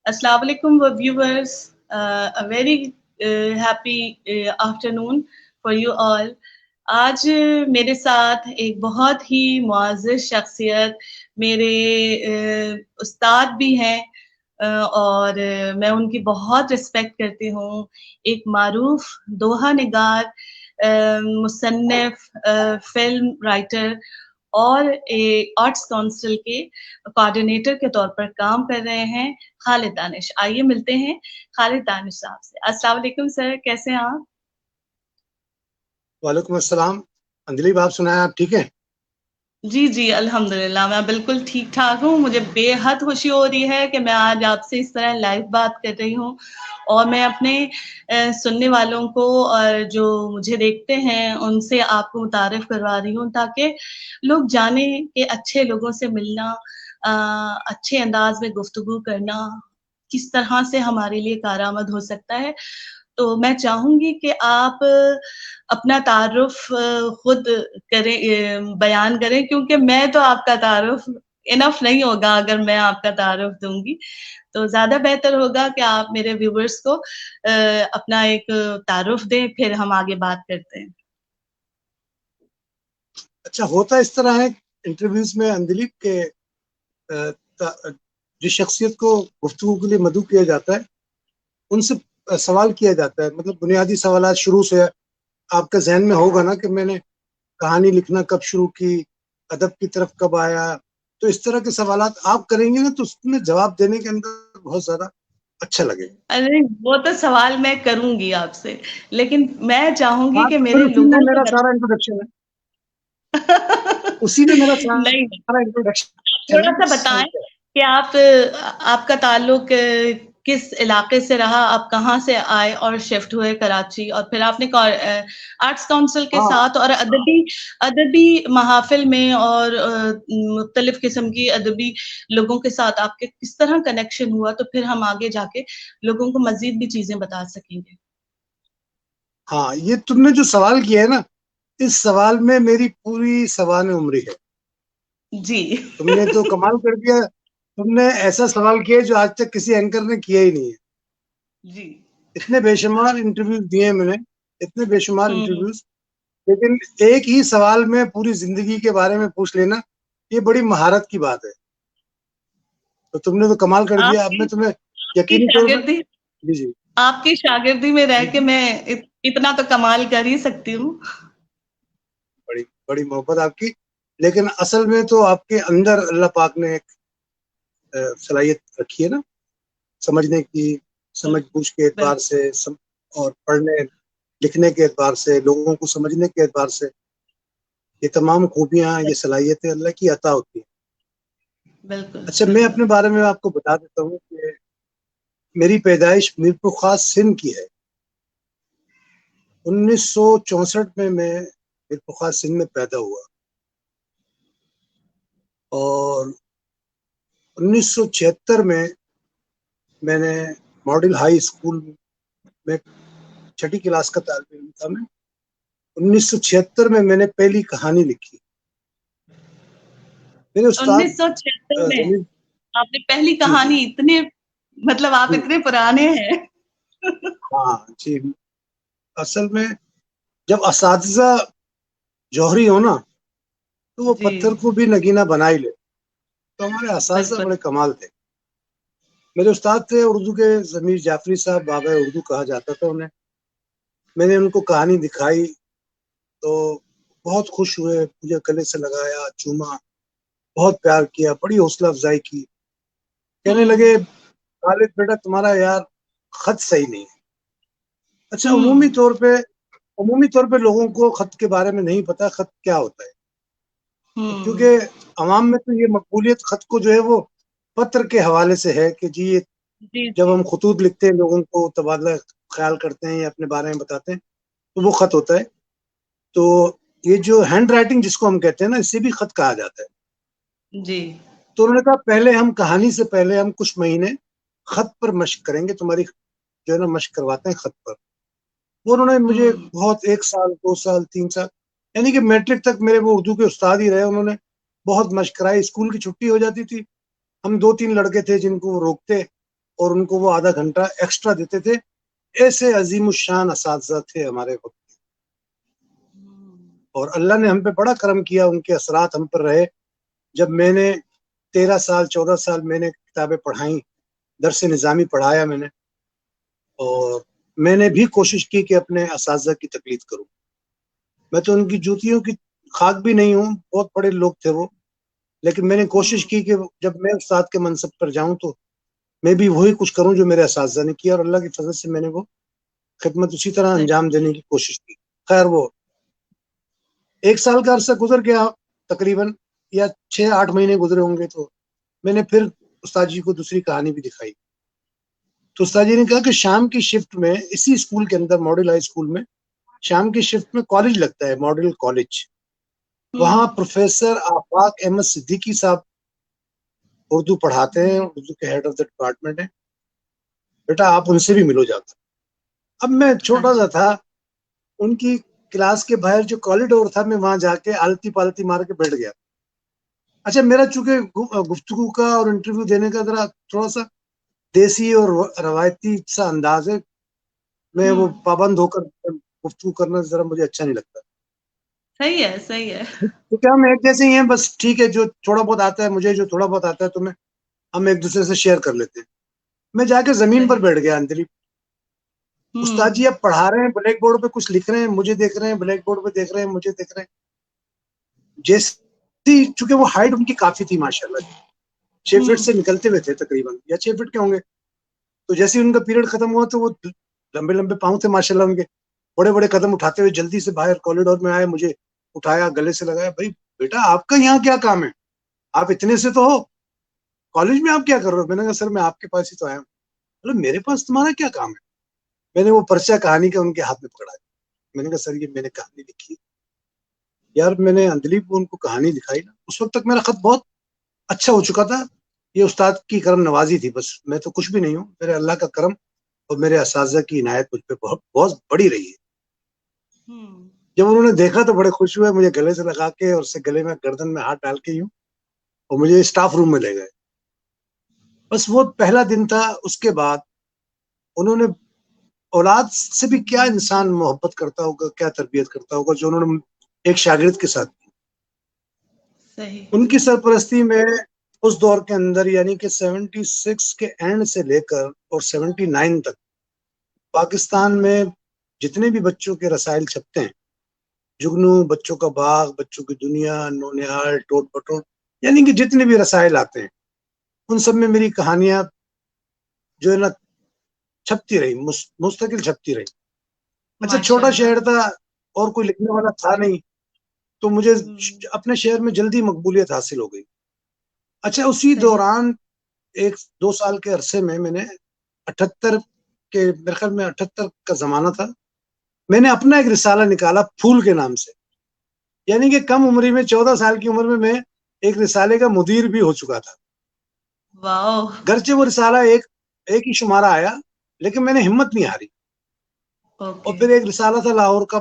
Assalamu alaikum viewers. A very happy afternoon for you all. آج میرے ساتھ ایک بہت ہی معزز شخصیت میرے استاد بھی ہیں اور میں ان کی بہت رسپیکٹ کرتی ہوں. ایک معروف دوہا نگار، مصنف، فلم رائٹر اور آرٹس کونسل کے کوآرڈینیٹر کے طور پر کام کر رہے ہیں، خالد دانش. آئیے ملتے ہیں خالد دانش صاحب سے. السلام علیکم سر، کیسے ہیں آپ؟ وعلیکم السلام. اندلیب آپ سنائیں، آپ ٹھیک ہیں؟ جی الحمدللہ میں بالکل ٹھیک ٹھاک ہوں. مجھے بے حد خوشی ہو رہی ہے کہ میں آج آپ سے اس طرح لائیو بات کر رہی ہوں اور میں اپنے سننے والوں کو اور جو مجھے دیکھتے ہیں ان سے آپ کو متعارف کروا رہی ہوں تاکہ لوگ جانیں کہ اچھے لوگوں سے ملنا، اچھے انداز میں گفتگو کرنا کس طرح سے ہمارے لیے کارآمد ہو سکتا ہے. تو میں چاہوں گی کہ آپ اپنا تعارف خود کریں، بیان کریں، کیونکہ میں تو آپ کا تعارف انف نہیں ہوگا اگر میں آپ کا تعارف دوں گی. تو زیادہ بہتر ہوگا کہ آپ میرے ویورز کو اپنا ایک تعارف دیں، پھر ہم آگے بات کرتے ہیں. اچھا، ہوتا اس طرح ہے انٹرویوز میں اندلیب کے جس شخصیت کو گفتگو کے لیے مدعو کیا جاتا ہے ان سے سوال کیا جاتا ہے، مطلب بنیادی سوالات شروع سے. آپ کے ذہن میں ہوگا نا کہ میں نے کہانی لکھنا کب شروع کی، ادب کی طرف کب آیا. تو اس طرح کے سوالات آپ کریں گے نا تو اس میں جواب دینے کے اندر بہت زیادہ اچھا لگے. ارے وہ تو سوال میں کروں گی آپ سے، لیکن میں چاہوں گی کہ پھر میرے اسی میں لوگوں میرا کو سارا انٹروڈکشن ہے، اسی میں میرا نہیں، سارا انٹروڈکشن تھوڑا سا ہے. بتائیں کہ آپ کا تعلق کس علاقے سے رہا، آپ کہاں سے آئے اور شفٹ ہوئے کراچی، اور پھر آپ نے آرٹس کونسل کے ساتھ اور ادبی محافل میں اور مختلف قسم کی ادبی لوگوں کے ساتھ آپ کے کس طرح کنیکشن ہوا، تو پھر ہم آگے جا کے لوگوں کو مزید بھی چیزیں بتا سکیں گے. ہاں، یہ تم نے جو سوال کیا ہے نا، اس سوال میں میری پوری سوانح عمری ہے. جی تم نے تو کمال کر دیا، تم نے ایسا سوال کیا جو آج تک کسی اینکر نے کیا ہی نہیں ہے. جی اتنے بے شمار انٹرویوز دیے میں نے، اتنے بے شمار انٹرویوز، لیکن ایک ہی سوال میں پوری زندگی کے بارے میں پوچھ لینا یہ بڑی مہارت کی بات ہے. تو تم نے تو کمال کر دیا. اب میں تمہیں یقینی طور پر جی آپ کی شاگردی میں رہ کے میں اتنا تو کمال کر ہی سکتی ہوں. بڑی بڑی محبت آپ کی، لیکن اصل میں تو آپ کے اندر اللہ پاک نے ایک صلاحیت رکھی ہے نا، سمجھنے کی، سمجھ بوجھ کے اعتبار سے اور پڑھنے لکھنے کے اعتبار سے، لوگوں کو سمجھنے کے اعتبار سے. یہ تمام خوبیاں، یہ صلاحیتیں اللہ کی عطا ہوتی ہیں. بالکل. اچھا، میں اپنے بارے میں آپ کو بتا دیتا ہوں کہ میری پیدائش میرپور خاص سندھ کی ہے. 1964 میں میرپور خاص سندھ میں پیدا ہوا اور 1976 میں نے ماڈل ہائی اسکول میں 6ٹھی کلاس کا طالب علم تھا. میں 1976 میں نے پہلی کہانی لکھی. میرے استاد 1976 میں آپ نے پہلی کہانی، اتنے مطلب آپ اتنے پرانے ہیں. ہاں جی، اصل میں جب اساتذہ جوہری ہو نا تو وہ پتھر کو بھی نگینہ بنا ہی لے. تو ہمارے اساتذہ بڑے کمال تھے. میرے استاد تھے اردو کے ضمیر جعفری صاحب، بابا اردو کہا جاتا تھا انہیں. میں نے ان کو کہانی دکھائی تو بہت خوش ہوئے، مجھے گلے سے لگایا، چوما، بہت پیار کیا، بڑی حوصلہ افزائی کی. کہنے لگے خالد بیٹا تمہارا یار خط صحیح نہیں ہے. اچھا، عمومی طور پہ لوگوں کو خط کے بارے میں نہیں پتا خط کیا ہوتا ہے، کیونکہ عوام میں تو یہ مقبولیت خط کو جو ہے وہ پتر کے حوالے سے ہے کہ جی جب ہم خطوط لکھتے ہیں، لوگوں کو تبادلہ خیال کرتے ہیں یا اپنے بارے میں بتاتے ہیں تو وہ خط ہوتا ہے. تو یہ جو ہینڈ رائٹنگ جس کو ہم کہتے ہیں نا، اسے بھی خط کہا جاتا ہے. جی. تو انہوں نے کہا پہلے ہم کہانی سے پہلے ہم کچھ مہینے خط پر مشق کریں گے، تمہاری جو ہے نا مشق کرواتے ہیں خط پر. وہ انہوں نے مجھے بہت 1 سال 2 سال 3 سال یعنی کہ میٹرک تک میرے وہ اردو کے استاد ہی رہے. انہوں نے بہت مشق کرائی. اسکول کی چھٹی ہو جاتی تھی ہم 2-3 لڑکے تھے جن کو وہ روکتے اور ان کو وہ آدھا گھنٹہ ایکسٹرا دیتے تھے. ایسے عظیم الشان اساتذہ تھے ہمارے وقت. اور اللہ نے ہم پہ بڑا کرم کیا, ان کے اثرات ہم پر رہے. جب میں نے 13 سال 14 سال میں نے کتابیں پڑھائیں, درس نظامی پڑھایا میں نے, اور میں نے بھی کوشش کی کہ اپنے اساتذہ کی تقلید کروں. میں تو ان کی جوتیوں کی خاک بھی نہیں ہوں, بہت بڑے لوگ تھے وہ, لیکن میں نے کوشش کی کہ جب میں استاد کے منصب پر جاؤں تو میں بھی وہی کچھ کروں جو میرے اساتذہ نے کیا, اور اللہ کی فضل سے میں نے وہ خدمت اسی طرح انجام دینے کی کوشش کی. خیر, وہ 1 سال کا عرصہ گزر گیا تقریباً, یا 6-8 مہینے گزرے ہوں گے, تو میں نے پھر استاد جی کو دوسری کہانی بھی دکھائی. تو استاد جی نے کہا کہ شام کی شفٹ میں اسی اسکول کے اندر, ماڈل ہائی اسکول میں شام کی شفٹ میں کالج لگتا ہے, ماڈل کالج. وہاں پروفیسر آفاق احمد صدیقی صاحب اردو پڑھاتے ہیں, اردو کے ہیڈ آف دا ڈپارٹمنٹ ہیں. بیٹا آپ ان سے بھی ملو جاتا. اب میں چھوٹا سا تھا, ان کی کلاس کے باہر جو کاریڈور تھا, میں وہاں جا کے آلتی پالتی مار کے بیٹھ گیا. اچھا, میرا چونکہ گفتگو کا اور انٹرویو دینے کا ذرا تھوڑا سا دیسی اور روایتی سا انداز ہے, میں وہ پابند ہو کر گفتگو کرنا ذرا مجھے اچھا نہیں لگتا. صحیح ہے, صحیح ہے. تو کیا ہم ایک جیسے ہی ہیں, بس ٹھیک ہے, جو تھوڑا بہت آتا ہے مجھے, جو تھوڑا بہت آتا ہے تو ہم ایک دوسرے سے شیئر کر لیتے ہیں. میں جا کے زمین پر بیٹھ گیا اندر. استاد جی اب پڑھا رہے ہیں, بلیک بورڈ پہ کچھ لکھ رہے ہیں, مجھے دیکھ رہے ہیں, بلیک بورڈ پہ دیکھ رہے ہیں, مجھے دیکھ رہے ہیں. جیسے چونکہ وہ ہائٹ ان کی کافی تھی ماشاءاللہ, 6 فٹ سے نکلتے ہوئے تھے تقریباً, یا 6 فٹ کے ہوں گے. تو جیسے ان کا پیریڈ ختم ہوا تو وہ لمبے لمبے پاؤں تھے ماشاءاللہ ان کے, بڑے بڑے قدم اٹھاتے ہوئے جلدی سے باہر کوریڈور میں آئے, مجھے اٹھایا, گلے سے لگایا. بھائی بیٹا آپ کا یہاں کیا کام ہے, آپ اتنے سے تو ہو, کالج میں آپ کیا کر رہے ہو؟ میں نے کہا سر میں آپ کے پاس ہی تو آیا ہوں. بولے میرے پاس تمہارا کیا کام ہے؟ میں نے وہ پرچہ کہانی کا ان کے ہاتھ میں پکڑا. میں نے کہا سر یہ میں نے کہانی لکھی یار. میں نے اندلیب کو ان کو کہانی دکھائی نا, اس وقت تک میرا خط بہت اچھا ہو چکا تھا. یہ استاد کی کرم نوازی تھی, بس میں تو کچھ بھی نہیں ہوں, میرے اللہ کا کرم اور میرے اساتذہ کی عنایت مجھ پہ بہت بہت بڑی رہی ہے. جب انہوں نے دیکھا تو بڑے خوش ہوئے, مجھے گلے سے لگا کے اور اس سے گلے میں گردن میں ہاتھ ڈال کے یوں, اور مجھے اسٹاف روم میں لے گئے. بس وہ پہلا دن تھا. اس کے بعد انہوں نے, اولاد سے بھی کیا انسان محبت کرتا ہوگا, کیا تربیت کرتا ہوگا جو انہوں نے ایک شاگرد کے ساتھ کی. صحیح. ان کی سرپرستی میں اس دور کے اندر, یعنی کہ 76 کے اینڈ سے لے کر اور 79 تک پاکستان میں جتنے بھی بچوں کے رسائل چھپتے ہیں, جگنو, بچوں کا باغ, بچوں کی دنیا, نونہال, ٹوٹ پٹوٹ, یعنی کہ جتنے بھی رسائل آتے ہیں ان سب میں میری کہانیاں جو ہے نا چھپتی رہی, مستقل چھپتی رہی. اچھا, چھوٹا شہر تھا اور کوئی لکھنے والا تھا نہیں, تو مجھے اپنے شہر میں جلدی مقبولیت حاصل ہو گئی. اچھا, اسی دوران 1-2 سال کے عرصے میں نے 78 کے, میرے خیال میں 78 کا زمانہ تھا, میں نے اپنا ایک رسالہ نکالا پھول کے نام سے. یعنی کہ کم عمری میں, 14 سال کی عمر میں ایک رسالے کا مدیر بھی ہو چکا تھا. واو. گرچہ وہ رسالہ ایک ہی شمارہ آیا, لیکن میں نے ہمت نہیں ہاری. اور پھر ایک رسالہ تھا لاہور کا,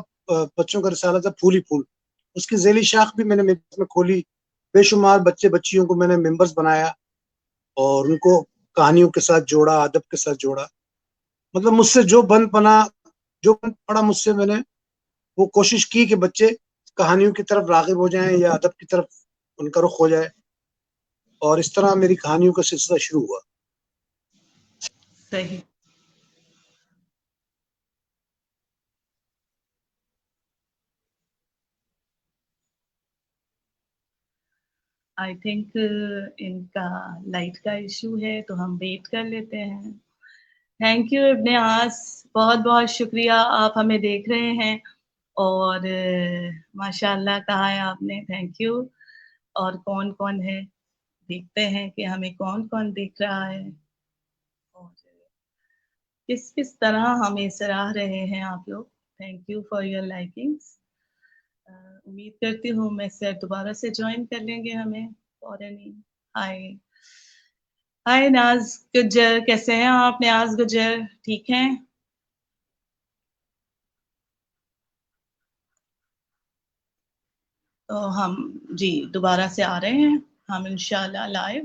بچوں کا رسالہ تھا پھول ہی پھول, اس کی ذیلی شاخ بھی میں نے کھولی. بے شمار بچے بچیوں کو میں نے ممبرز بنایا اور ان کو کہانیوں کے ساتھ جوڑا, ادب کے ساتھ جوڑا. مطلب مجھ سے جو بن پڑا مجھ سے, میں نے وہ کوشش کی کہ بچے کہانیوں کی طرف راغب ہو جائیں یا ادب کی طرف ان کا رخ ہو جائے. اور اس طرح میری کہانیوں کا سلسلہ شروع ہوا. صحیح. آئی تھنک ان کا لائٹ کا ایشو ہے, تو ہم ویٹ کر لیتے ہیں. تھینک یو ابن عاص, بہت بہت شکریہ, آپ ہمیں دیکھ رہے ہیں اور ماشاء اللہ کہا ہے آپ نے, تھینک یو. اور کون کون ہے دیکھتے ہیں کہ ہمیں کون کون دیکھ رہا ہے اور کس کس طرح ہمیں سراہ رہے ہیں آپ لوگ. Thank you for your likings. امید کرتی ہوں میں سر دوبارہ سے جوائن کر لیں گے ہمیں فوراً ہی. ہائے ناز گجر, کیسے ہیں آپ نیاز گجر, ٹھیک ہیں؟ تو ہم جی دوبارہ سے آ رہے ہیں ہم انشاءاللہ لائیو.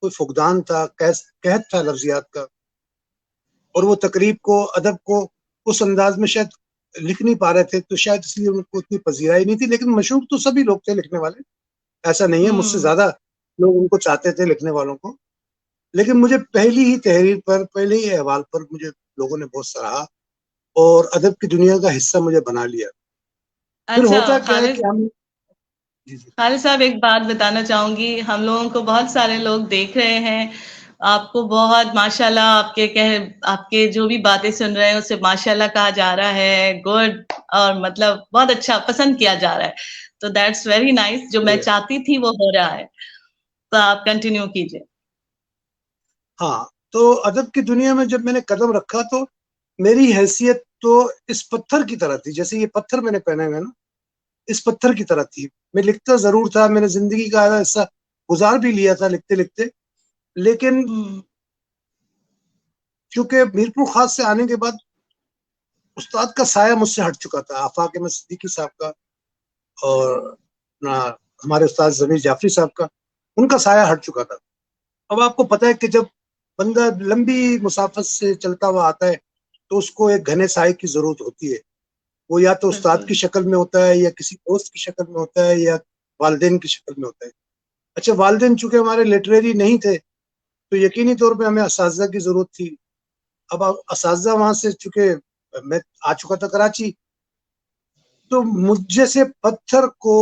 کوئی فقدان تھا، قحط تھا لفظیات کا، اور وہ تقریب کو، ادب کو اس انداز میں شاید لکھ نہیں پا رہے تھے، تو شاید اس لیے ان کو اتنی پذیرائی نہیں تھی. لیکن مشہور تو سبھی لوگ تھے لکھنے والے، ایسا نہیں ہے، مجھ سے زیادہ لوگ ان کو چاہتے تھے لکھنے والوں کو. لیکن مجھے پہلی ہی تحریر پر، پہلے ہی احوال پر مجھے لوگوں نے بہت سراہا اور ادب کی دنیا کا حصہ مجھے بنا لیا. پھر اچھا ہوتا کیا ہے خالد کہ ہم خالد صاحب، ایک بات بتانا چاہوں گی، ہم لوگوں کو بہت سارے لوگ دیکھ رہے ہیں، آپ کو بہت ماشاءاللہ، آپ کے جو بھی باتیں سن رہے ہیں اسے ماشاءاللہ کہا جا رہا ہے، گڈ، اور مطلب بہت اچھا پسند کیا جا رہا ہے. تو دیٹس ویری نائس، جو میں چاہتی تھی وہ ہو رہا ہے، تو آپ کنٹینیو کیجیے. ہاں، تو ادب کی دنیا میں جب میں نے قدم رکھا تو میری حیثیت تو اس پتھر کی طرح تھی، جیسے یہ پتھر میں نے پہنے ہوئے نا، اس پتھر کی طرح تھی. میں لکھتا ضرور تھا، میں نے زندگی کا آدھا حصہ گزار بھی لیا تھا لکھتے لکھتے، لیکن چونکہ میرپور خاص سے آنے کے بعد استاد کا سایہ مجھ سے ہٹ چکا تھا، آفاق احمد صدیقی صاحب کا اور ہمارے استاد ضمیر جعفری صاحب کا، ان کا سایہ ہٹ چکا تھا. اب آپ کو پتہ ہے کہ جب بندہ لمبی مسافت سے چلتا ہوا آتا ہے تو اس کو ایک گھنے سائے کی ضرورت ہوتی ہے. وہ یا تو استاد کی شکل میں ہوتا ہے، یا کسی دوست کی شکل میں ہوتا ہے، یا والدین کی شکل میں ہوتا ہے. اچھا، والدین چونکہ ہمارے لٹریری نہیں تھے تو یقینی طور پہ ہمیں اساتذہ کی ضرورت تھی. اب اساتذہ وہاں سے، چونکہ میں آ چکا تھا کراچی، تو مجھ سے پتھر کو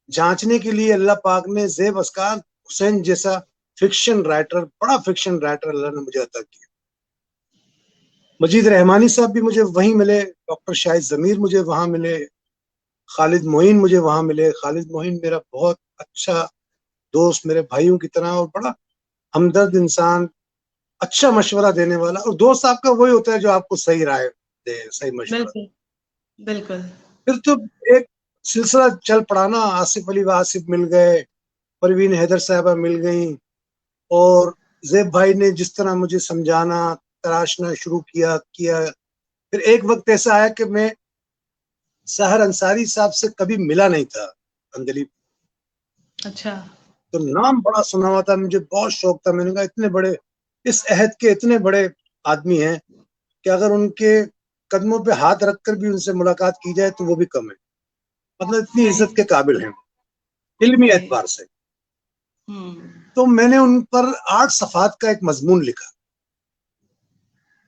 جانچنے کے لیے اللہ پاک نے زیب اسکار حسین جیسا فکشن رائٹر، بڑا فکشن رائٹر اللہ نے مجھے عطا کیا. مجید رحمانی صاحب بھی مجھے وہیں ملے، ڈاکٹر شاہد ضمیر مجھے وہاں ملے، خالد معین مجھے وہاں ملے. خالد معین میرا بہت اچھا دوست، میرے بھائیوں کی طرح، اور بڑا ہمدرد انسان، اچھا مشورہ دینے والا. اور دوست آپ کا وہی ہوتا ہے جو آپ کو صحیح رائے دے، صحیح مشورہ. بالکل بالکل. پھر تو ایک سلسلہ چل پڑا نا، آصف علی آصف مل گئے، پروین حیدر صاحبہ مل گئیں، اور زیب بھائی نے جس طرح مجھے سمجھانا، تراشنا شروع کیا. پھر ایک وقت ایسا آیا کہ میں سحر انصاری صاحب سے کبھی ملا نہیں تھا اندلیب. اچھا. تو نام بڑا سنا ہوا تھا، مجھے بہت شوق تھا. میں نے کہا اتنے بڑے، اس عہد کے اتنے بڑے آدمی ہیں کہ اگر ان کے قدموں پہ ہاتھ رکھ کر بھی ان سے ملاقات کی جائے تو وہ بھی کم ہے. مطلب اتنی عزت کے قابل ہیں علمی اعتبار سے. تو میں نے ان پر 8 صفحات کا ایک مضمون لکھا.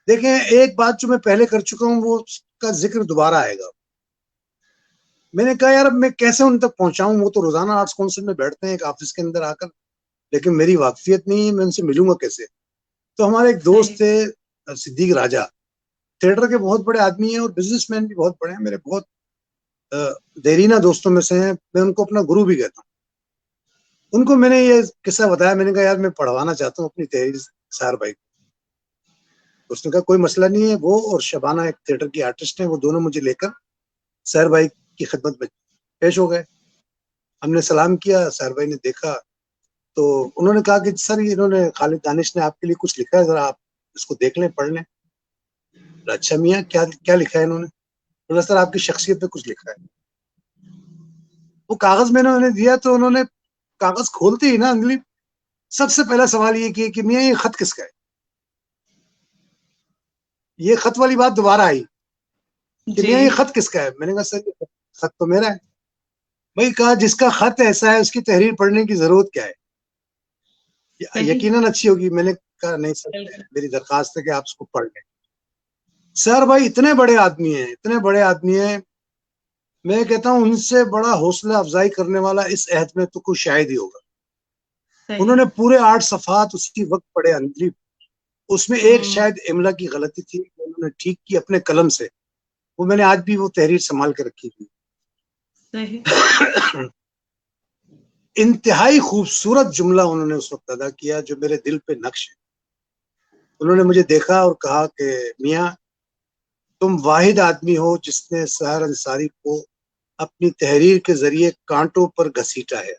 دیکھیں، ایک بات جو میں پہلے کر چکا ہوں وہ اس کا ذکر دوبارہ آئے گا. میں نے کہا یار اب میں کیسے ان تک پہنچاؤں، وہ تو روزانہ آرٹس کونسل میں بیٹھتے ہیں ایک آفس کے اندر آ کر، لیکن میری واقفیت نہیں ہے، میں ان سے ملوں گا کیسے. تو ہمارے ایک دوست تھے صدیق راجہ، تھیٹر کے بہت بڑے آدمی ہیں اور بزنس مین بھی بہت بڑے ہیں، میرے بہت دیرینہ دوستوں میں سے ہیں، میں ان کو اپنا گرو بھی کہتا ہوں. ان کو میں نے یہ قصہ بتایا، میں نے کہا یار میں پڑھوانا چاہتا ہوں اپنی تحریر سحر بھائی کو. اس نے کہا کوئی مسئلہ نہیں ہے. وہ اور شبانہ ایک تھیٹر کی آرٹسٹ ہیں، وہ دونوں مجھے لے کر سحر بھائی کی خدمت میں پیش ہو گئے. ہم نے سلام کیا، سحر بھائی نے دیکھا تو انہوں نے کہا کہ سر انہوں نے، خالد دانش نے آپ کے لیے کچھ لکھا ہے، ذرا آپ اس کو دیکھ لیں، پڑھ لیں. اچھا میاں، کیا لکھا ہے انہوں نے؟ بولا سر آپ کی شخصیت پہ کچھ لکھا ہے. وہ کاغذ میں نے انہیں دیا تو انہوں نے کاغذ کھولتے ہی نا انگلی سب سے پہلا سوال یہ کیا کہ میاں یہ خط کس کا ہے. یہ خط والی بات دوبارہ آئی کہ میاں یہ خط کس کا ہے. میں نے کہا سر یہ خط تو میرا ہے. بھائی کہا جس کا خط ایسا ہے اس کی تحریر پڑھنے کی ضرورت کیا ہے، یقیناً اچھی ہوگی. میں نے کہا نہیں سر، میری درخواست ہے کہ آپ اس کو پڑھ لیں. سر بھائی اتنے بڑے آدمی ہیں، اتنے بڑے آدمی ہیں، میں کہتا ہوں ان سے بڑا حوصلہ افزائی کرنے والا اس عہد میں تو کوئی شاید ہی ہوگا. انہوں نے پورے 8 صفحات اسی وقت پڑھے اندلی. اس میں ایک شاید املا کی غلطی تھی، انہوں نے ٹھیک کی اپنے قلم سے. وہ میں نے آج بھی وہ تحریر سنبھال کے رکھی تھی. انتہائی خوبصورت جملہ انہوں نے اس وقت ادا کیا جو میرے دل پہ نقش ہے. انہوں نے مجھے دیکھا اور کہا کہ میاں تم واحد آدمی ہو جس نے سحر انصاری کو اپنی تحریر کے ذریعے کانٹوں پر گھسیٹا ہے.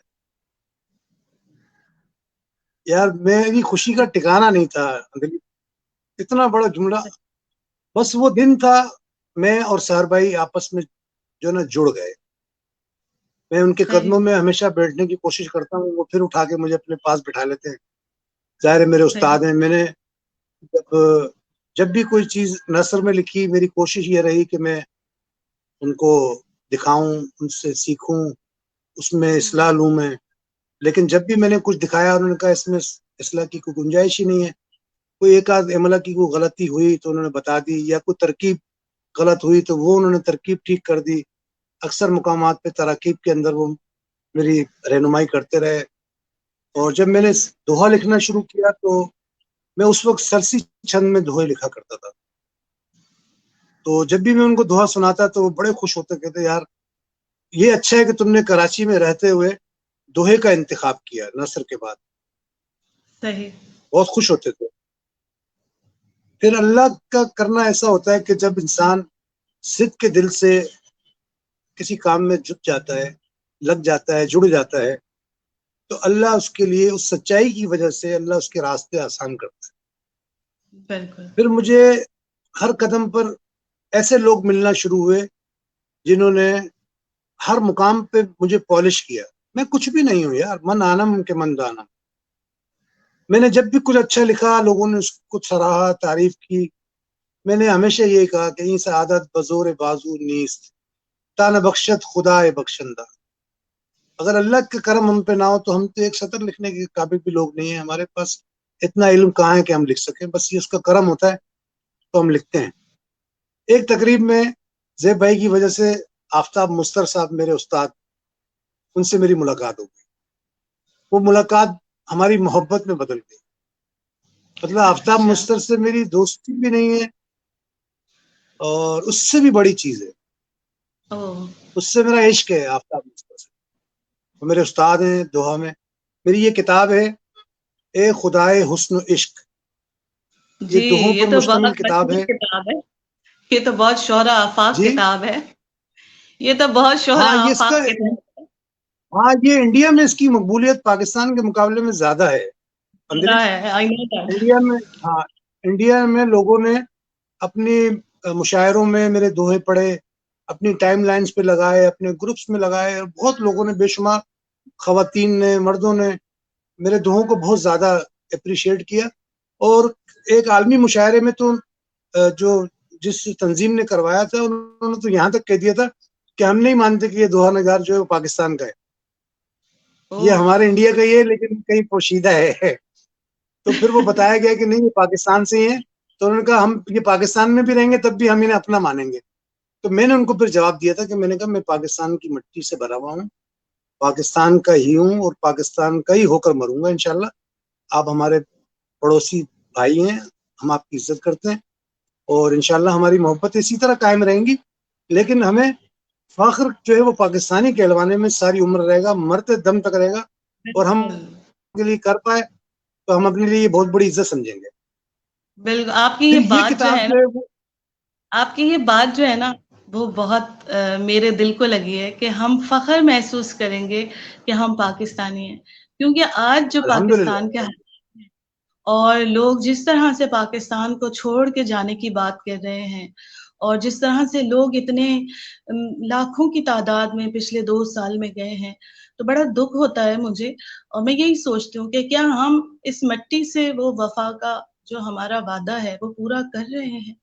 یار میری خوشی کا ٹھکانہ نہیں تھا، اتنا بڑا جملہ. بس وہ دن تھا، میں اور سحر بھائی آپس میں جو نا جڑ گئے. میں ان کے قدموں میں ہمیشہ بیٹھنے کی کوشش کرتا ہوں، وہ پھر اٹھا کے مجھے اپنے پاس بٹھا لیتے ہیں. ظاہر ہے میرے استاد صحیح ہیں. میں نے جب بھی کوئی چیز نثر میں لکھی، میری کوشش یہ رہی کہ میں ان کو دکھاؤں، ان سے سیکھوں، اس میں اصلاح لوں میں. لیکن جب بھی میں نے کچھ دکھایا انہوں نے کہا اس میں اصلاح کی کوئی گنجائش ہی نہیں ہے. کوئی ایک آدھ عملہ کی کوئی غلطی ہوئی تو انہوں نے بتا دی، یا کوئی ترکیب غلط ہوئی تو وہ انہوں نے ترکیب ٹھیک کر دی. اکثر مقامات پہ تراکیب کے اندر وہ میری رہنمائی کرتے رہے. اور جب میں نے دوہا لکھنا شروع کیا تو میں اس وقت سرسی چھند میں دوہے لکھا کرتا تھا. تو جب بھی میں ان کو دوہا سناتا تو وہ بڑے خوش ہوتے، کہتے یار یہ اچھا ہے کہ تم نے کراچی میں رہتے ہوئے دوہے کا انتخاب کیا نثر کے بعد. صحیح. بہت خوش ہوتے تھے. پھر اللہ کا کرنا ایسا ہوتا ہے کہ جب انسان صدق کے دل سے کسی کام میں جٹ جاتا ہے، لگ جاتا ہے، جڑ جاتا ہے، تو اللہ اس کے لیے اس سچائی کی وجہ سے اللہ اس کے راستے آسان کرتا ہے. بالکل. پھر مجھے ہر قدم پر ایسے لوگ ملنا شروع ہوئے جنہوں نے ہر مقام پہ مجھے پالش کیا. میں کچھ بھی نہیں ہوں یار، من آنم کے من دانم. میں نے جب بھی کچھ اچھا لکھا لوگوں نے اس کو سراہا، تعریف کی. میں نے ہمیشہ یہ کہا کہ این سعادت بزور بازو نیست تا نہ بخشت خدا بخشندہ. اگر اللہ کا کرم ہم پہ نہ ہو تو ہم تو ایک سطر لکھنے کے قابل بھی لوگ نہیں ہیں. ہمارے پاس اتنا علم کہاں ہے کہ ہم لکھ سکیں، بس یہ اس کا کرم ہوتا ہے تو ہم لکھتے ہیں. ایک تقریب میں زیب بھائی کی وجہ سے آفتاب مستر صاحب میرے استاد، ان سے میری ملاقات ہو گئی. وہ ملاقات ہماری محبت میں بدل گئی. مطلب آفتاب اچھا. مستر سے میری دوستی بھی نہیں ہے، اور اس سے بھی بڑی چیز ہے، اوہ. اس سے میرا عشق ہے آفتاب مستر سے. وہ میرے استاد ہیں دوحہ میں. میری یہ کتاب ہے اے خدائے حسن و عشق. یہ جی دوحوں یہ پر تو مشتمل بہت کتاب مشہور ہے. کتاب ہے. یہ تو بہت شہرا آفاق جی کتاب ہے. یہ تو بہت شہرا ہاں، یہ اس کا آفاق کتاب. ہاں یہ انڈیا میں اس کی مقبولیت پاکستان کے مقابلے میں زیادہ ہے. اندرے ہے آئی نو دیٹ. انڈیا میں، ہاں انڈیا میں لوگوں نے اپنی مشاعروں میں میرے دوہے پڑھے، اپنی ٹائم لائنز پہ لگائے، اپنے گروپس میں لگائے. بہت لوگوں نے، بے شمار خواتین نے، مردوں نے میرے دوہوں کو بہت زیادہ اپریشیٹ کیا. اور ایک عالمی مشاعرے میں تو جس تنظیم نے کروایا تھا انہوں نے تو یہاں تک کہہ دیا تھا کہ ہم نہیں مانتے کہ یہ دوہا نگار جو ہے وہ پاکستان کا ہے، یہ اوہ. ہمارے انڈیا کا ہی ہے لیکن کہیں پوشیدہ ہے. تو پھر وہ بتایا گیا کہ نہیں یہ پاکستان سے ہی ہے. تو انہوں نے کہا ہم یہ پاکستان میں بھی رہیں گے تب بھی ہم انہیں اپنا مانیں گے. تو میں نے ان کو پھر جواب دیا تھا کہ میں نے کہا میں پاکستان کی مٹی سے بھرا ہوا ہوں، پاکستان کا ہی ہوں اور پاکستان کا ہی ہو کر مروں گا انشاءاللہ. آپ ہمارے پڑوسی بھائی ہیں، ہم آپ کی عزت کرتے ہیں، اور انشاءاللہ ہماری محبت اسی طرح قائم رہیں گی. لیکن ہمیں فخر جو ہے وہ پاکستانی کہلوانے میں ساری عمر رہے گا، مرتے دم تک رہے گا. اور ہم بالکل. کے لیے کر پائے تو ہم اپنے لیے یہ بہت بڑی عزت سمجھیں گے. بالکل. آپ کی پھر یہ یہ بات جو کتاب ہے نا، جو ہے وہ آپ کی یہ بات جو ہے نا وہ بہت میرے دل کو لگی ہے کہ ہم فخر محسوس کریں گے کہ ہم پاکستانی ہیں. کیونکہ آج جو الحمدللہ. پاکستان کے اور لوگ جس طرح سے پاکستان کو چھوڑ کے جانے کی بات کر رہے ہیں، اور جس طرح سے لوگ اتنے لاکھوں کی تعداد میں پچھلے 2 سال میں گئے ہیں، تو بڑا دکھ ہوتا ہے مجھے. اور میں یہی سوچتی ہوں کہ کیا ہم اس مٹی سے وہ وفا کا جو ہمارا وعدہ ہے وہ پورا کر رہے ہیں؟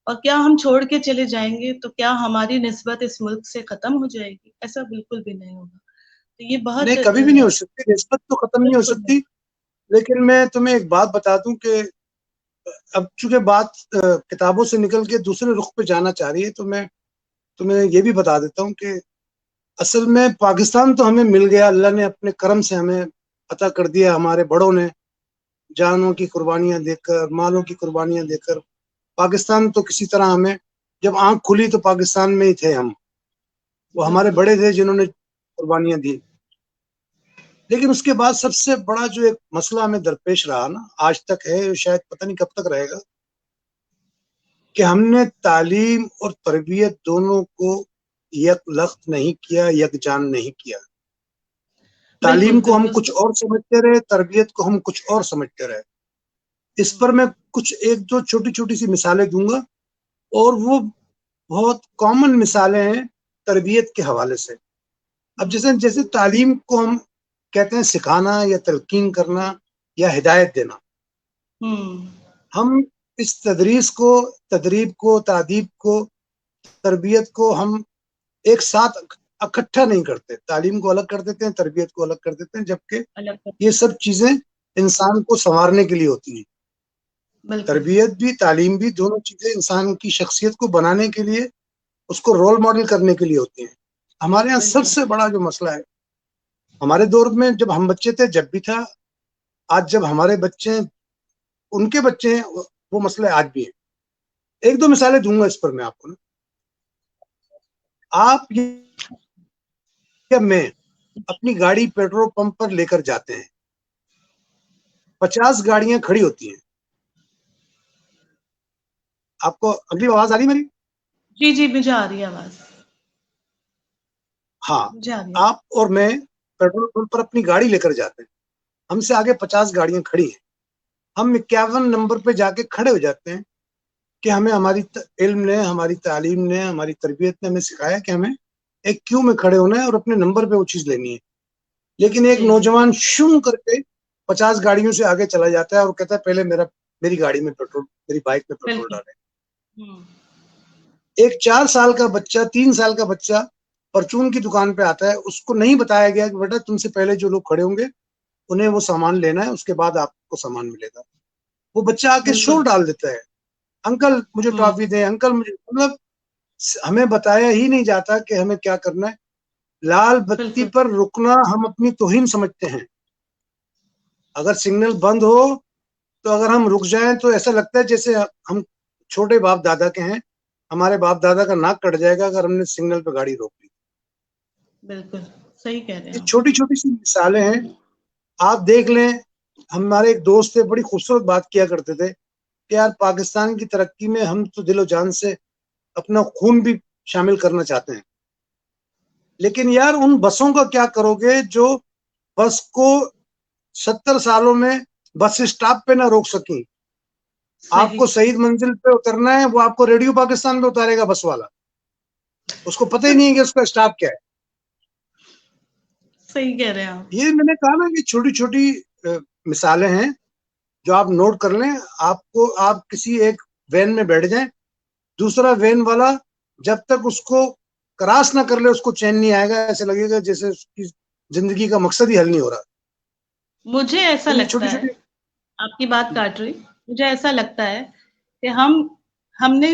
اور کیا ہم چھوڑ کے چلے جائیں گے تو کیا ہماری نسبت اس ملک سے ختم ہو جائے گی؟ ایسا بالکل بھی نہیں ہوگا. تو یہ بہت نہیں، کبھی بھی نہیں ہو سکتی نسبت، تو ختم نہیں ہو بالکل سکتی. لیکن میں تمہیں ایک بات بتا دوں کہ اب چونکہ بات کتابوں سے نکل کے دوسرے رخ پہ جانا چاہ رہی ہے تو میں تمہیں یہ بھی بتا دیتا ہوں کہ اصل میں پاکستان تو ہمیں مل گیا، اللہ نے اپنے کرم سے ہمیں عطا کر دیا. ہمارے بڑوں نے جانوں کی قربانیاں دے کر، مالوں کی قربانیاں دے کر پاکستان تو کسی طرح ہمیں، جب آنکھ کھلی تو پاکستان میں ہی تھے ہم. وہ ہمارے بالکل. بڑے تھے جنہوں نے قربانیاں دی. لیکن اس کے بعد سب سے بڑا جو ایک مسئلہ ہمیں درپیش رہا نا، آج تک ہے، شاید پتہ نہیں کب تک رہے گا، کہ ہم نے تعلیم اور تربیت دونوں کو یک لخت نہیں کیا، یکجان نہیں کیا. تعلیم بالکل کو ہم بالکل کچھ اور سمجھتے رہے، تربیت کو ہم کچھ اور سمجھتے رہے. اس پر میں کچھ ایک دو چھوٹی چھوٹی سی مثالیں دوں گا، اور وہ بہت کامن مثالیں ہیں تربیت کے حوالے سے. اب جیسے تعلیم کو ہم کہتے ہیں سکھانا یا تلقین کرنا یا ہدایت دینا. ہم اس تدریس کو، تدریب کو، تعدیب کو، تربیت کو ہم ایک ساتھ اکٹھا نہیں کرتے. تعلیم کو الگ کر دیتے ہیں، تربیت کو الگ کر دیتے ہیں، جبکہ یہ سب چیزیں انسان کو سنوارنے کے لیے ہوتی ہیں. تربیت بھی، تعلیم بھی، دونوں چیزیں انسان کی شخصیت کو بنانے کے لیے، اس کو رول ماڈل کرنے کے لیے ہوتی ہیں. ہمارے یہاں سب سے بڑا جو مسئلہ ہے، ہمارے دور میں جب ہم بچے تھے جب بھی تھا، آج جب ہمارے بچے ہیں، ان کے بچے ہیں، وہ مسئلہ آج بھی ہے. ایک دو مثالیں دوں گا اس پر میں آپ کو نا. آپ یا میں اپنی گاڑی پیٹرول پمپ پر لے کر جاتے ہیں، 50 گاڑیاں کھڑی ہوتی ہیں. آپ کو اگلی آواز آ رہی میری؟ جی جی مجھے آ رہی ہے آواز. ہاں، آپ اور میں پیٹرول پمپ پر اپنی گاڑی لے کر جاتے ہیں، ہم سے آگے 50 گاڑیاں کھڑی ہیں. ہم 51 نمبر پہ جا کے کھڑے ہو جاتے ہیں کہ ہمیں ہماری علم نے، ہماری تعلیم نے، ہماری تربیت نے ہمیں سکھایا کہ ہمیں ایک کیو میں کھڑے ہونا ہے اور اپنے نمبر پہ وہ چیز لینی ہے. لیکن ایک نوجوان شوم کر کے 50 گاڑیوں سے آگے چلا جاتا ہے اور کہتا ہے پہلے میری گاڑی میں پیٹرول، میری بائک میں پیٹرول ڈالیں. ایک 4 سال کا بچہ، 3 سال کا بچہ پرچون کی دکان پہ آتا ہے، اس کو نہیں بتایا گیا کہ بیٹا تم سے پہلے جو لوگ کھڑے ہوں گے انہیں وہ سامان لینا ہے، اس کے بعد آپ کو سامان ملے گا. وہ بچہ آ کے شور ڈال دیتا ہے، انکل مجھے ٹرافی دیں، انکل مجھے. مطلب ہمیں بتایا ہی نہیں جاتا کہ ہمیں کیا کرنا ہے. لال بتی پر رکنا ہم اپنی توہین سمجھتے ہیں. اگر سگنل بند ہو تو اگر ہم رک جائیں تو ایسا لگتا ہے جیسے ہم چھوٹے باپ دادا کے ہیں، ہمارے باپ دادا کا ناک کٹ جائے گا اگر ہم نے سگنل پہ گاڑی روک لی. بالکل صحیح کہہ رہے ہیں. یہ چھوٹی چھوٹی سی مثالیں ہیں. آپ دیکھ لیں، ہمارے ایک دوست تھے، بڑی خوبصورت بات کیا کرتے تھے کہ یار پاکستان کی ترقی میں ہم تو دل و جان سے اپنا خون بھی شامل کرنا چاہتے ہیں، لیکن یار ان بسوں کا کیا کرو گے جو بس کو 70 سالوں میں بس اسٹاپ پہ نہ روک سکیں. آپ کو شہید منزل پہ اترنا ہے، وہ آپ کو ریڈیو پاکستان پہ اتارے گا بس والا، اس کو پتہ ہی نہیں ہے کہ اس کا اسٹاپ کیا ہے. صحیح کہہ رہے ہیں آپ. یہ میں نے کہا نا کہ چھوٹی چھوٹی مثالیں ہیں جو آپ نوٹ کر لیں. آپ کسی ایک وین میں بیٹھ جائیں، دوسرا وین والا جب تک اس کو کراس نہ کر لے اس کو چین نہیں آئے گا، ایسے لگے گا جیسے اس کی زندگی کا مقصد ہی حل نہیں ہو رہا. مجھے ایسا لگتا ہے، آپ کی بات کاٹ رہی، مجھے ایسا لگتا ہے کہ ہم نے،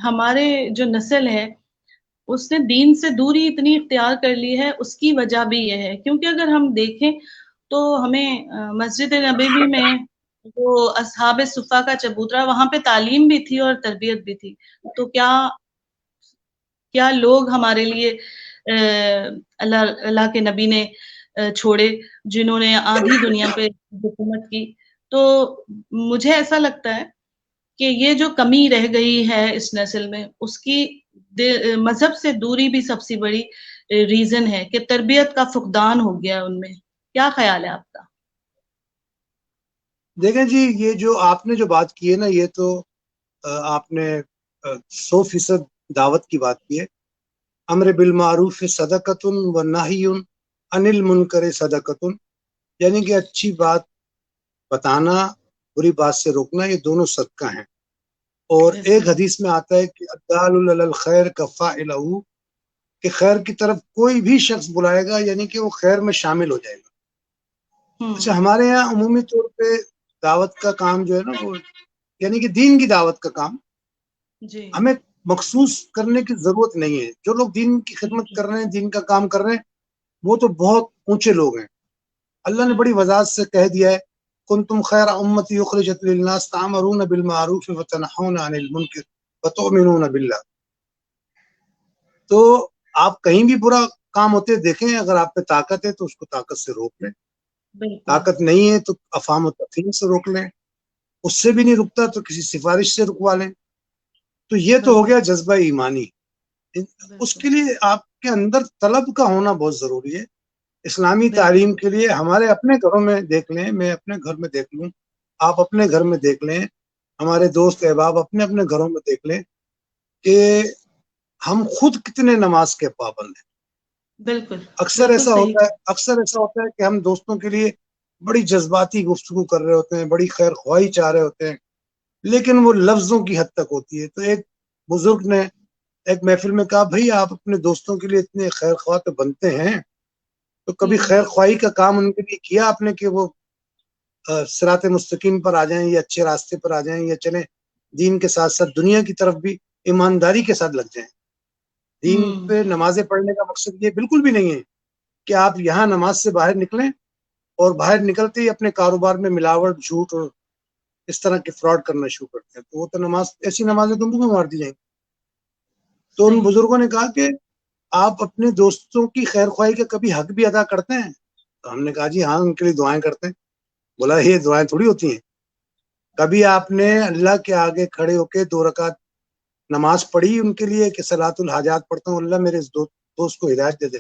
ہمارے جو نسل ہے اس نے دین سے دوری اتنی اختیار کر لی ہے. اس کی وجہ بھی یہ ہے کیونکہ اگر ہم دیکھیں تو ہمیں مسجد نبوی میں وہ اصحاب صفہ کا چبوترا، وہاں پہ تعلیم بھی تھی اور تربیت بھی تھی. تو کیا لوگ ہمارے لیے اللہ کے نبی نے چھوڑے جنہوں نے آدھی دنیا پہ حکومت کی. تو مجھے ایسا لگتا ہے کہ یہ جو کمی رہ گئی ہے اس نسل میں، اس کی مذہب سے دوری بھی سب سے بڑی ریزن ہے کہ تربیت کا فقدان ہو گیا ان میں. کیا خیال ہے آپ کا؟ دیکھیں جی، یہ جو آپ نے جو بات کی ہے نا، یہ تو آپ نے 100% دعوت کی بات کی ہے. امر بالمعروف صدقۃ و نہی عن المنکر صدقۃ، یعنی کہ اچھی بات بتانا، بری بات سے روکنا، یہ دونوں صدقہ ہیں. اور ایک حدیث میں آتا ہے کہ الدال علی الخیر کفاعلہ، کہ خیر کی طرف کوئی بھی شخص بلائے گا یعنی کہ وہ خیر میں شامل ہو جائے گا. اچھا، ہمارے یہاں عمومی طور پہ دعوت کا کام جو ہے نا، وہ یعنی کہ دین کی دعوت کا کام ہمیں مخصوص کرنے کی ضرورت نہیں ہے. جو لوگ دین کی خدمت کر رہے ہیں، دین کا کام کر رہے ہیں، وہ تو بہت اونچے لوگ ہیں. اللہ نے بڑی وضاحت سے کہہ دیا ہے کنتم خیر امت اخرجت للناس تأمرون بالمعروف وتنہون عن المنکر وتؤمنون باللہ. تو آپ کہیں بھی برا کام ہوتے دیکھیں، اگر آپ پہ طاقت ہے تو اس کو طاقت سے روک لیں، طاقت نہیں ہے تو افہام و تفہیم سے روک لیں، اس سے بھی نہیں رکتا تو کسی سفارش سے رکوا لیں. تو یہ تو ہو گیا جذبہ ایمانی. اس کے لیے آپ کے اندر طلب کا ہونا بہت ضروری ہے. اسلامی تعلیم کے لیے ہمارے اپنے گھروں میں دیکھ لیں، میں اپنے گھر میں دیکھ لوں، آپ اپنے گھر میں دیکھ لیں، ہمارے دوست احباب اپنے اپنے گھروں میں دیکھ لیں کہ ہم خود کتنے نماز کے پابند ہیں. بالکل اکثر ایسا ہوتا ہے کہ ہم دوستوں کے لیے بڑی جذباتی گفتگو کر رہے ہوتے ہیں, بڑی خیر خواہی چاہ رہے ہوتے ہیں, لیکن وہ لفظوں کی حد تک ہوتی ہے. تو ایک بزرگ نے ایک محفل میں کہا, بھائی آپ اپنے دوستوں کے لیے اتنے خیر خواہ تو بنتے ہیں, تو کبھی خیر خواہی کا کام ان کے لیے کیا آپ نے کہ وہ صراط مستقیم پر آ جائیں یا اچھے راستے پر آ جائیں یا چلیں دین کے ساتھ ساتھ دنیا کی طرف بھی ایمانداری کے ساتھ لگ جائیں. دین پہ نمازیں پڑھنے کا مقصد یہ بالکل بھی نہیں ہے کہ آپ یہاں نماز سے باہر نکلیں اور باہر نکلتے ہی اپنے کاروبار میں ملاوٹ, جھوٹ اور اس طرح کے فراڈ کرنا شروع کرتے ہیں. تو وہ تو نماز, ایسی نمازیں تم کو مار دی جائیں. تو ان بزرگوں نے کہا کہ آپ اپنے دوستوں کی خیر خواہی کا کبھی حق بھی ادا کرتے ہیں؟ تو ہم نے کہا جی ہاں, ان کے لیے دعائیں کرتے ہیں. بولا یہ دعائیں تھوڑی ہوتی ہیں. کبھی آپ نے اللہ کے آگے کھڑے ہو کے 2 رکعت نماز پڑھی ان کے لیے کہ صلاۃ الحاجات پڑھتا ہوں, اللہ میرے اس دوست کو ہدایت دے دے؟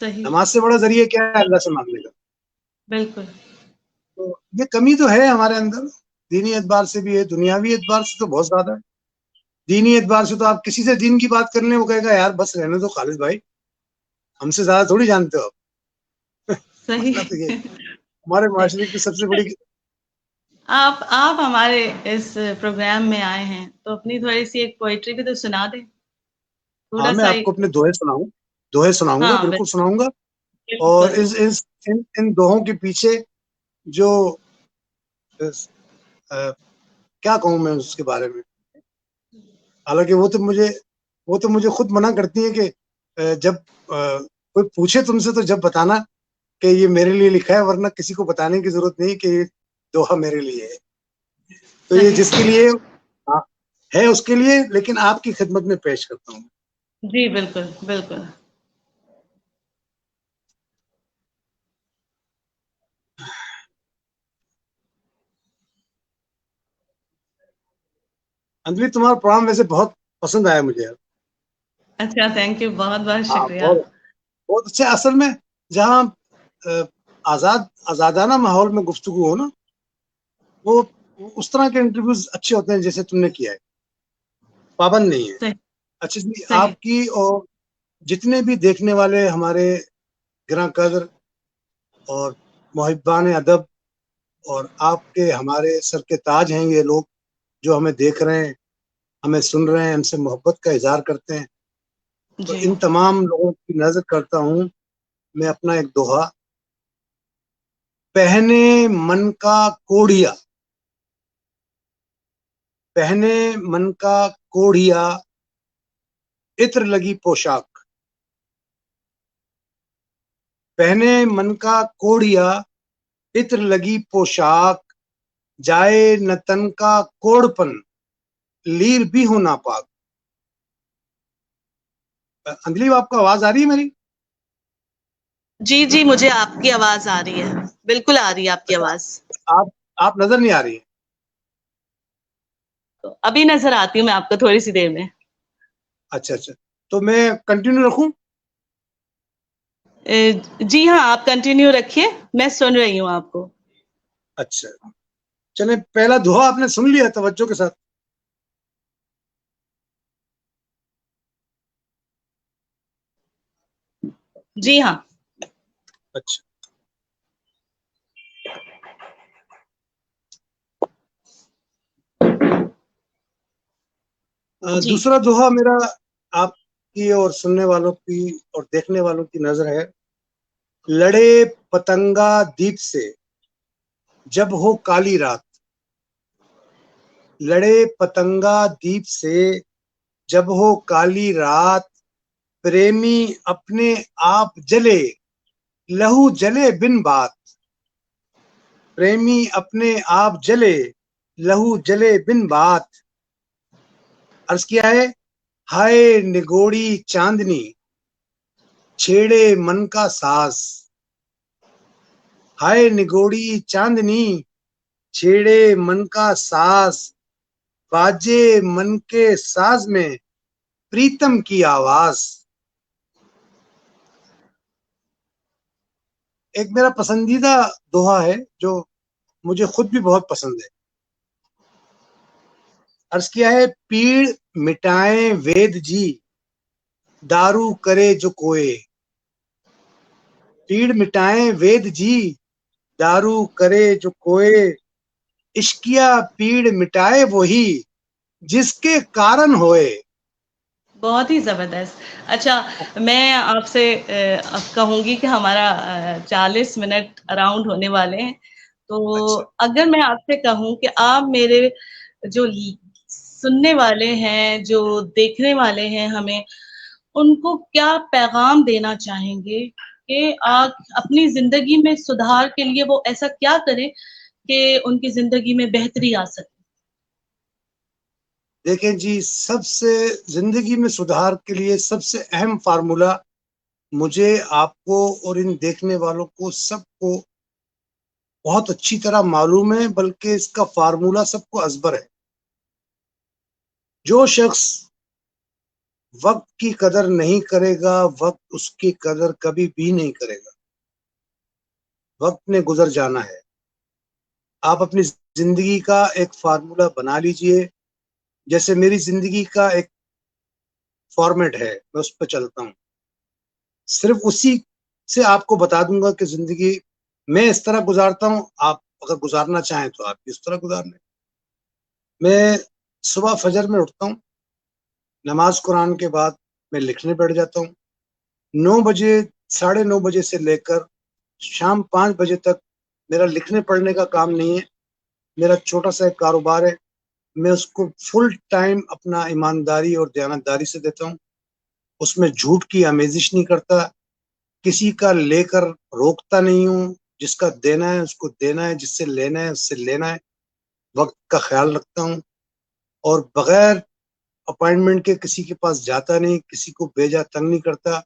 نماز سے بڑا ذریعہ کیا ہے اللہ سے مانگنے کا؟ بالکل. تو یہ کمی تو ہے ہمارے اندر, دینی اعتبار سے بھی ہے, دنیاوی اعتبار سے تو بہت زیادہ ہے. دینی اعتبار سے تو آپ کسی سے دین کی بات کر لیں, وہ کہے گا یار بس رہنے دو خالد بھائی, ہم سے زیادہ تھوڑی جانتے ہو آپ. مسئلہ تو یہ ہمارے معاشرے کی سب سے بڑی. آپ ہمارے اس پروگرام میں آئے ہیں تو اپنی تھوڑی سی ایک پوئٹری بھی تو سنا دیں. ہاں, میں آپ کو اپنے دوہے سناؤں گا, بالکل سناؤں گا. اور ان دوہوں کے پیچھے جو کیا کہوں میں اس کے بارے میں, حالانکہ وہ تو مجھے خود منع کرتی ہے کہ جب کوئی پوچھے تم سے تو جب بتانا کہ یہ میرے لیے لکھا ہے, ورنہ کسی کو بتانے کی ضرورت نہیں کہ یہ دوہا میرے لیے ہے. تو یہ جس کے لیے ہے اس کے لیے, لیکن آپ کی خدمت میں پیش کرتا ہوں. جی بالکل بالکل. انجلی, تمہارا پروگرام ویسے بہت پسند آیا مجھے. اچھا, تھینک یو, بہت بہت شکریہ. بہت اچھا. اصل میں جہاں آزادانہ ماحول میں گفتگو ہو نا, وہ اس طرح کے انٹرویوز اچھے ہوتے ہیں جیسے تم نے کیا ہے, پابند نہیں ہے. اچھا جی, آپ کی اور جتنے بھی دیکھنے والے ہمارے گراں قدر اور محبان ادب اور آپ کے ہمارے سر کے تاج ہیں یہ لوگ جو ہمیں دیکھ رہے ہیں, ہمیں سن رہے ہیں, ہم سے محبت کا اظہار کرتے ہیں. تو ان تمام لوگوں کی نظر کرتا ہوں میں اپنا ایک دوہا. پہنے من کا کوڑھیا, پہنے من کا کوڑھیا, عطر لگی پوشاک. پہنے من کا کوڑھیا, عطر لگی پوشاک, جائے نہ تن کا کوڑ پن, لیر بھی ہو ناپاک. انجلی, آپ کو آواز آ رہی ہے میری؟ جی جی, مجھے آپ کی آواز آ رہی ہے, بالکل آ رہی ہے آپ کی آواز. آپ نظر نہیں آ رہی ہیں؟ تو ابھی نظر آتی ہوں میں آپ کو تھوڑی سی دیر میں. اچھا, تو میں کنٹینیو رکھوں؟ جی ہاں, آپ کنٹینیو رکھیے, میں سن رہی ہوں آپ کو. اچھا چلیں, پہلا دوہا آپ نے سن لیا توجہ کے ساتھ؟ جی ہاں. اچھا, جی دوسرا دوہا میرا آپ کی اور سننے والوں کی اور دیکھنے والوں کی نظر ہے. لڑے پتنگا دیپ سے جب ہو کالی رات, لڑے پتنگا دیپ سے جب ہو کالی رات, پریمی اپنے آپ جلے لہو جلے بن بات. پریمی اپنے آپ جلے لہو جلے بن بات. عرض کیا ہے, ہائے نگوڑی چاندنی چھیڑے من کا ساز. ہائے نگوڑی چاندنی چھیڑے من کا ساز, باجے من کے ساز میں پریتم کی آواز. ایک میرا پسندیدہ دوہا ہے جو مجھے خود بھی بہت پسند ہے. عرض کیا ہے, پیڑ مٹائیں وید جی دارو کرے جو کوئے. پیڑ مٹائیں وید جی دارو کرے جو کوئے، عشقیہ پیڑ مٹائے وہی جس کے کارن ہوئے. بہت ہی زبردست. اچھا، میں آپ سے اب کہوں گی کہ ہمارا 40 منٹ اراؤنڈ ہونے والے ہیں، تو اچھا اگر میں آپ سے کہوں کہ آپ میرے جو سننے والے ہیں، جو دیکھنے والے ہیں ہمیں، ان کو کیا پیغام دینا چاہیں گے کہ آپ اپنی زندگی میں سدھار کے لیے وہ ایسا کیا کریں کہ ان کی زندگی میں بہتری آ سکے؟ دیکھیں جی، سب سے زندگی میں سدھار کے لیے سب سے اہم فارمولا مجھے، آپ کو اور ان دیکھنے والوں کو سب کو بہت اچھی طرح معلوم ہے، بلکہ اس کا فارمولا سب کو ازبر ہے. جو شخص وقت کی قدر نہیں کرے گا، وقت اس کی قدر کبھی بھی نہیں کرے گا. وقت نے گزر جانا ہے. آپ اپنی زندگی کا ایک فارمولا بنا لیجئے. جیسے میری زندگی کا ایک فارمیٹ ہے، میں اس پہ چلتا ہوں. صرف اسی سے آپ کو بتا دوں گا کہ زندگی میں اس طرح گزارتا ہوں. آپ اگر گزارنا چاہیں تو آپ بھی اس طرح گزار لیں. میں صبح فجر میں اٹھتا ہوں، نماز قرآن کے بعد میں لکھنے بیٹھ جاتا ہوں. 9 بجے 9:30 بجے سے لے کر شام 5 بجے تک میرا لکھنے پڑھنے کا کام نہیں ہے. میرا چھوٹا سا ایک کاروبار ہے، میں اس کو فل ٹائم اپنا ایمانداری اور دیانتداری سے دیتا ہوں. اس میں جھوٹ کی آمیزش نہیں کرتا، کسی کا لے کر روکتا نہیں ہوں. جس کا دینا ہے اس کو دینا ہے، جس سے لینا ہے اس سے لینا ہے. وقت کا خیال رکھتا ہوں اور بغیر اپائنٹمنٹ کے کسی کے پاس جاتا نہیں، کسی کو بھیجا تنگ نہیں کرتا.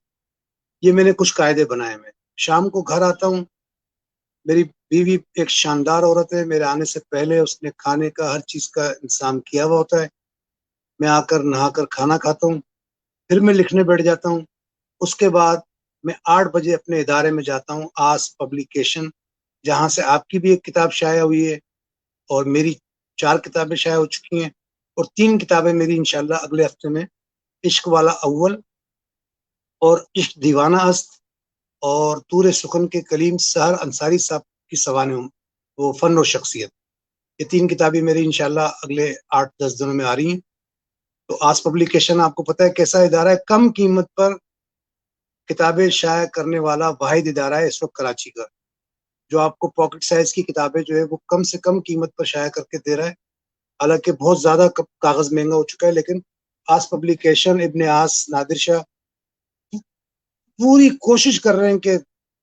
یہ میں نے کچھ قاعدے بنائے ہیں. شام کو گھر آتا ہوں، میری بیوی ایک شاندار عورت ہے. میرے آنے سے پہلے اس نے کھانے کا ہر چیز کا انتظام کیا ہوا ہوتا ہے. میں آ کر نہا کر کھانا کھاتا ہوں، پھر میں لکھنے بیٹھ جاتا ہوں. اس کے بعد میں 8 بجے اپنے ادارے میں جاتا ہوں، آس پبلیکیشن، جہاں سے آپ کی بھی ایک کتاب شائع ہوئی ہے اور میری 4 کتابیں شائع ہو چکی ہیں، اور 3 کتابیں میری انشاءاللہ اگلے ہفتے میں، عشق والا اول اور عشق دیوانہ است اور طور سخن کے کلیم سحر انصاری صاحب کی سوانح وہ فن و شخصیت. یہ 3 کتابیں میری انشاءاللہ اگلے 8-10 دنوں میں آ رہی ہیں. تو آس پبلیکیشن آپ کو پتہ ہے کیسا ادارہ ہے، کم قیمت پر کتابیں شائع کرنے والا واحد ادارہ ہے اس وقت کراچی کا، جو آپ کو پاکٹ سائز کی کتابیں جو ہے وہ کم سے کم قیمت پر شائع کر کے دے رہا ہے. حالانکہ بہت زیادہ کاغذ مہنگا ہو چکا ہے، لیکن آس پبلیکیشن، ابن آس، نادر شاہ پوری کوشش کر رہے ہیں کہ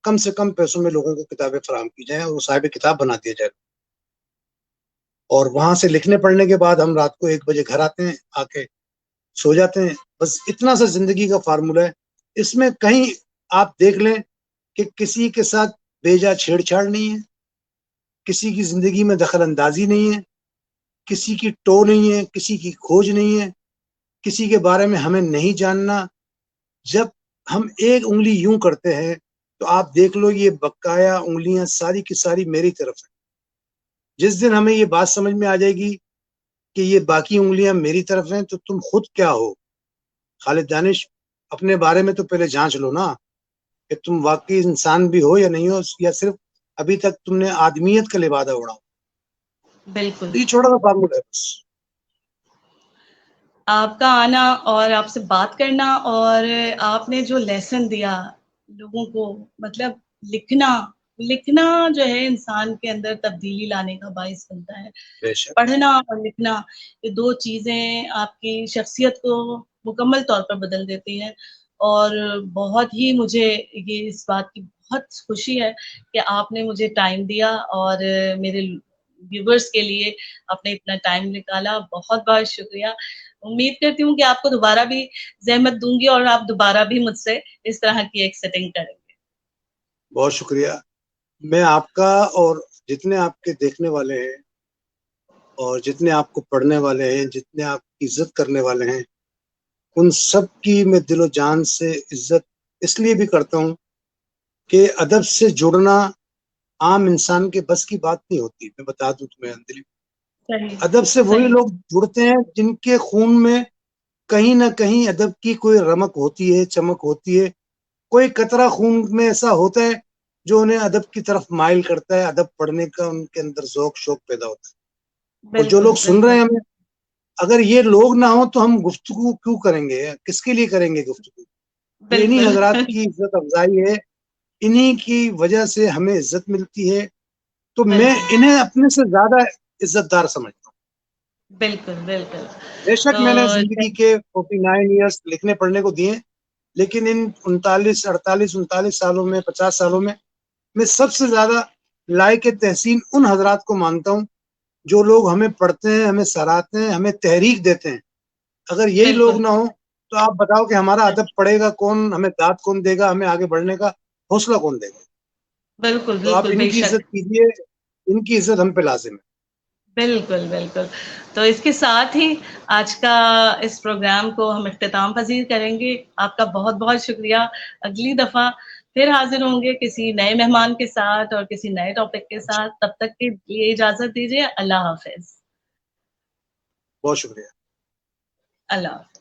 کم سے کم پیسوں میں لوگوں کو کتابیں فراہم کی جائیں اور وہ صاحب کتاب بنا دیا جائے. اور وہاں سے لکھنے پڑھنے کے بعد ہم رات کو 1 بجے گھر آتے ہیں، آ کے سو جاتے ہیں. بس اتنا سا زندگی کا فارمولا ہے. اس میں کہیں آپ دیکھ لیں کہ کسی کے ساتھ بیجا چھیڑ چھاڑ نہیں ہے، کسی کی زندگی میں دخل اندازی نہیں ہے، کسی کی ٹو نہیں ہے، کسی کی کھوج نہیں ہے، کسی کے بارے میں ہمیں نہیں جاننا. جب ہم ایک انگلی یوں کرتے ہیں تو آپ دیکھ لو یہ بقایا انگلیاں ساری کی ساری میری طرف ہیں. جس دن ہمیں یہ بات سمجھ میں آ جائے گی کہ یہ باقی انگلیاں میری طرف ہیں، تو تم خود کیا ہو. خالد دانش، اپنے بارے میں تو پہلے جانچ لو نا کہ تم واقعی انسان بھی ہو یا نہیں ہو، یا صرف ابھی تک تم نے آدمیت کا لبادہ اڑا. بالکل. یہ چھوٹا سا فارمولا ہے بس. آپ کا آنا اور آپ سے بات کرنا اور آپ نے جو لیسن دیا لوگوں کو، مطلب لکھنا جو ہے انسان کے اندر تبدیلی لانے کا باعث بنتا ہے. بے شک. پڑھنا اور لکھنا، یہ 2 چیزیں آپ کی شخصیت کو مکمل طور پر بدل دیتی ہیں. اور بہت ہی مجھے یہ اس بات کی بہت خوشی ہے کہ آپ نے مجھے ٹائم دیا اور میرے ویورز کے لیے آپ نے اتنا ٹائم نکالا. بہت بہت شکریہ. امید کرتی ہوں کہ آپ کو دوبارہ بھی زحمت دوں گی اور آپ دوبارہ بھی مجھ سے اس طرح کی ایک سیٹنگ کریں گے. بہت شکریہ. میں آپ کا اور جتنے آپ کے دیکھنے والے ہیں اور جتنے آپ کو پڑھنے والے ہیں، جتنے آپ کی عزت کرنے والے ہیں، ان سب کی میں دل و جان سے عزت اس لیے بھی کرتا ہوں کہ ادب سے جڑنا عام انسان کے بس کی بات نہیں ہوتی. میں بتا دوں تمہیں اندلی، صحیح ادب سے وہی صحیح. لوگ جڑتے ہیں جن کے خون میں کہیں نہ کہیں ادب کی کوئی رمق ہوتی ہے، چمک ہوتی ہے. کوئی قطرہ خون میں ایسا ہوتا ہے جو انہیں ادب کی طرف مائل کرتا ہے, ادب پڑھنے کا ان کے اندر ذوق شوق پیدا ہوتا ہے. اور جو لوگ سن رہے ہیں ہمیں, اگر یہ لوگ نہ ہوں تو ہم گفتگو کیوں کریں گے, کس کے لیے کریں گے گفتگو؟ یہ انہی حضرات کی عزت افزائی ہے, انہی کی وجہ سے ہمیں عزت ملتی ہے. تو میں انہیں اپنے سے زیادہ عزت دار سمجھتا ہوں. بالکل بالکل. بے شک میں نے زندگی کے 49 ایئرس لکھنے پڑھنے کو دیے, لیکن ان 39 سالوں میں 50 سالوں میں سب سے زیادہ لائق تحسین ان حضرات کو مانتا ہوں جو لوگ ہمیں پڑھتے ہیں, ہمیں سراہتے ہیں, ہمیں تحریک دیتے ہیں. اگر یہی لوگ نہ ہوں تو آپ بتاؤ کہ ہمارا ادب پڑھے گا کون, ہمیں داد کون دے گا, ہمیں آگے بڑھنے کا حوصلہ کون دے گا؟ بالکل تو آپ بالکل ان بے کی شک. عزت کیجیے, ان کی عزت ہم پہ لازم ہے. بالکل بالکل. تو اس کے ساتھ ہی آج کا اس پروگرام کو ہم اختتام پذیر کریں گے. آپ کا بہت بہت شکریہ. اگلی دفعہ پھر حاضر ہوں گے کسی نئے مہمان کے ساتھ اور کسی نئے ٹاپک کے ساتھ. تب تک کے لیے اجازت دیجیے. اللہ حافظ. بہت شکریہ. اللہ حافظ.